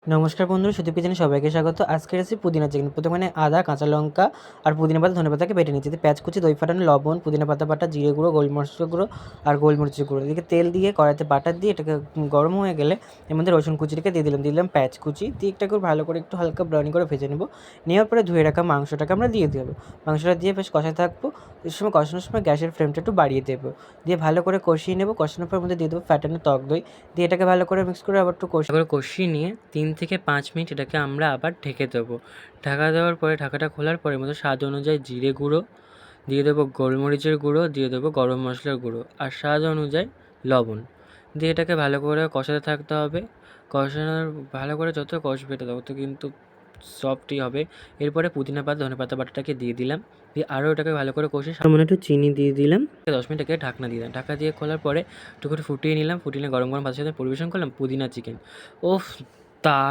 নমস্কার বন্ধুরা, সুদীপ কিচেনে সবাইকে স্বাগত। আজকের রেসিপি পুদিনা চিকেন। প্রথমে আদা, কাঁচা লঙ্কা আর পুদিনা পাতা, ধনেপাতাকে বেটে নিচ্ছি। এতে পেঁয়াজ কুচি, দই ফাটানো, লবণ, পুদিনা পাতা বাটা, জিরে গুঁড়ো, গোলমরিচের গুঁড়ো আর গোলমরিচের গুঁড়ো। এদিকে তেল দিয়ে কড়াইতে বাটার দিয়ে এটাকে গরম হয়ে গেলে এর মধ্যে রসুন কুচিটাকে দিলাম পেঁয়াজ কুচি দিয়ে এটাকে ভালো করে একটু হালকা ব্রাউনি করে ভেজে নেব। নেওয়ার পরে ধুয়ে রাখা মাংসটাকে আমরা দিয়ে দেবো। মাংসটা দিয়ে বেশ কষাতে থাকবো। এই সময় কষানোর সময় গ্যাসের ফ্লেমটা একটু বাড়িয়ে দেবো। দিয়ে ভালো করে কষিয়ে নেব। কষানোর পর মধ্যে দিয়ে দেবো ফ্যাটানো টক দই দিয়ে এটাকে ভালো করে মিক্স করে আবার একটু কষিয়ে নিয়ে 3 থেকে 5 মিনিট এটাকে আমরা আবার ঢেকে দেবো। ঢাকা দেওয়ার পরে ঢাকাটা খোলার পরে মধ্যে স্বাদ অনুযায়ী জিরে গুঁড়ো দিয়ে দেবো, গোলমরিচের গুঁড়ো দিয়ে দেবো, গরম মশলার গুঁড়ো আর স্বাদ অনুযায়ী লবণ দিয়ে এটাকে ভালো করে কষাতে থাকতে হবে। কষানোর ভালো করে যত কষবে তত কিন্তু সফটই হবে। এরপরে পুদিনা পাতা, ধনেপাতা বাটাটাকে দিয়ে দিলাম। দিয়ে আরও এটাকে ভালো করে কষে সামান্য একটু চিনি দিয়ে দিলাম। 10 মিনিট এটাকে ঢাকনা দিয়ে দিলাম। ঢাকা দিয়ে খোলার পরে একটু করে ফুটিয়ে নিলাম। ফুটিয়ে নিয়ে গরম গরম ভাতের সাথে পরিবেশন করলাম পুদিনা চিকেন। ওফ! তা